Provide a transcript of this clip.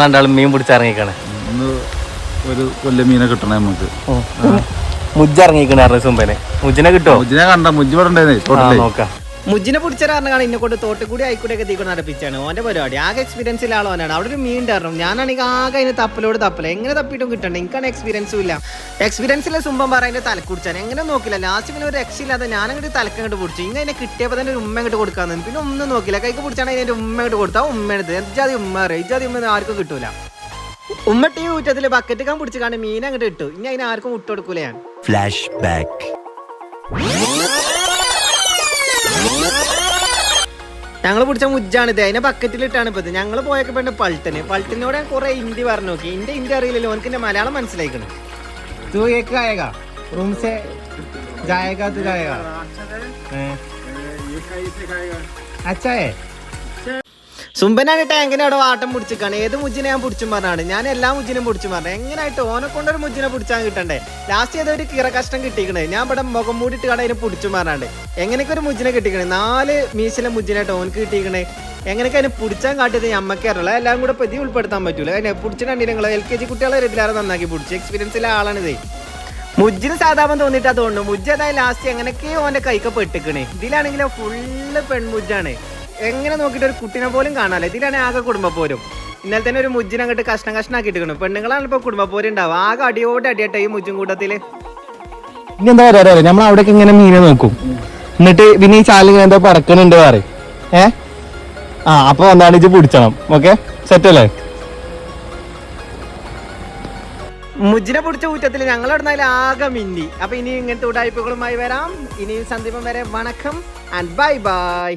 രണ്ടാളും മീൻ പിടിച്ചിറങ്ങിക്കാണ്. ഒരു കൊല്ലം മീനെ കിട്ടണേ നമുക്ക്. മുജ്ജ ഇറങ്ങിക്കണ സുമ്പനെ. മുജ്ജിനെ കിട്ടോ? മുജ്ജിനെ കണ്ട മുജ്ജ് ഇവിടെ നോക്കാം. മുജ്ജിനെ പിടിച്ച കാരണമാണ് എന്നെ കൊണ്ട് തോട്ടുകൂടി ആയിക്കൂടെയൊക്കെ തീക്കൊണ്ട് നടപ്പിച്ചാണ് ഓന്റെ പരിപാടി. ആകെ എക്സ്പീരിയൻസിൽ ആളോനാണ്. അവിടെ ഒരു മീൻ ഉണ്ടായിരുന്നു. ഞാനാണെങ്കിൽ ആകെ അതിന് തപ്പല എങ്ങനെ തപ്പിയിട്ടും കിട്ടണ്ട. എനിക്കാണ് എക്സ്പീരിയൻസും ഇല്ല. എക്സ്പീരിയൻസിലെ സുമ്പം പറയുന്നത് തലക്കുടിച്ചാണ്. എങ്ങനെ നോക്കില്ല. ലാസ്റ്റ് പിന്നെ ഒരു രക്ഷയില്ലാതെ ഞാനങ്ങോട്ട് തലക്കങ്ങോട്ട് പിടിച്ചു. ഇങ്ങനെ അതിനെ കിട്ടിയപ്പോൾ തന്നെ ഒരു ഉമ്മ അങ്ങോട്ട് കൊടുക്കാന്ന്. പിന്നെ ഒന്നും നോക്കില്ല. കൈക്ക് പിടിച്ചാണ് അതിൻ്റെ ഉമ്മ അങ്ങോട്ട് കൊടുത്താൽ ഉമ്മ എടുത്ത് ഇജാതി ഉമ്മ അറിയാം. ഇജാതി ഉമ്മ ആർക്കും കിട്ടൂല. ഉമ്മട്ടി ഊറ്റത്തിൽ ബക്കറ്റ് കാൻ പിടിച്ച് കാണും മീൻ അങ്ങോട്ട് ഇട്ടു. ഇനി അതിന് ആർക്കും വിട്ടു കൊടുക്കൂല ഞാൻ. Flash back. ഞങ്ങൾ പിടിച്ച മുജ്ജാണിത്. അതിനെ ബക്കറ്റിലിട്ടാണ് ഇപ്പത്. ഞങ്ങൾ പോയൊക്കെ പെണ്ണ് പൾട്ടിനോട് ഞാൻ കുറെ ഹിന്ദി പറഞ്ഞു നോക്കി. ഹിന്ദി അറിയില്ലല്ലോ. എനിക്ക് എന്റെ മലയാളം മനസ്സിലായിക്കണം. तू एक आएगा रूम से जाएगा तू जाएगा अच्छा है. സുംബനാണ് ടാങ്കിനെ അവിടെ വാട്ടം പിടിച്ചിക്കാണ്. ഏത് മുജ്ജിനെ ഞാൻ പിടിച്ചും പറഞ്ഞാണ്. ഞാൻ എല്ലാ മുജ്ജിനും പിടിച്ചും പറഞ്ഞു. എങ്ങനെയായിട്ട് ഓനെ കൊണ്ടൊരു മുജ്ജിനെ പിടിച്ചാൽ കിട്ടണ്ടേ. ലാസ്റ്റ് ഏതൊരു കിറ കഷ്ടം കിട്ടിക്കണേ. ഞാൻ ഇവിടെ മുഖം മൂടിയിട്ട് കട അതിനെ പിടിച്ചും പറഞ്ഞാണ്ട് എങ്ങനെയൊക്കെ ഒരു മുജ്ജിനെ കിട്ടിക്കണേ. 4 മീശിലെ മുജ്ജിനായിട്ട് ഓനക്ക് കിട്ടിക്കണേ. എങ്ങനെയൊക്കെ അതിനെ പിടിച്ചാൻ കാട്ടിയത് ഞമ്മക്കേ അറിയുള്ളൂ. എല്ലാം കൂടെ പതി ഉൾപ്പെടുത്താൻ പറ്റൂല. അതിനെ പിടിച്ചിട്ടുണ്ട്. നിങ്ങൾ LKG കുട്ടികളെ ഇതിലാരെ നന്നാക്കി പിടിച്ചു. എക്സ്പീരിയൻസിലെ ആളാണിത്. മുജ്ജിന് സാധാരണ തോന്നിയിട്ട് അതുകൊണ്ട് മുജ്ജ് അതായത് ലാസ്റ്റ് എങ്ങനെയൊക്കെയോ ഓന്റെ കൈക്ക് പെട്ടിക്കണേ. ഇതിലാണെങ്കിലോ ഫുള്ള് പെൺമുജ്ജാണ്. എങ്ങനെ നോക്കിയിട്ട് ഒരു കുട്ടിനെ പോലും കാണാല്ലോ. ഇതിലാണ് ആകെ കുടുംബപ്പോരും. ഇന്നലെ തന്നെ ഒരു മുജ്ജിനെ അങ്ങോട്ട് കഷ്ണാക്കിട്ടിരിക്കണം. പെണ്ണുങ്ങളാണ് ഇപ്പൊ കുടുംബപ്പോരും ഉണ്ടാവും. ആകെ അടിയോട്ടെ ഈ മുജ്ജും കൂട്ടത്തില്. ഇനി എന്താ പറയാ, നമ്മൾ അവിടേക്ക് ഇങ്ങനെ മീനെ നോക്കും. എന്നിട്ട് പിന്നെ ഈ ചാലിങ്ങനെ എന്തോ പറക്കണുണ്ട് പറയും. അപ്പൊ എന്താണ് ഇത് പിടിച്ചണം. ഓക്കെ, സെറ്റ് അല്ലേ? മുജ്ജിനെ പിടിച്ച ഊറ്റത്തിൽ ഞങ്ങൾ ഇടുന്നതിൽ ആകെ മിന്നി. അപ്പൊ ഇനി ഇങ്ങനത്തെ ഉടായ്പകളുമായി വരാം. ഇനി സന്ദീപം വരെ വണക്കം ആൻഡ് ബൈ ബൈ.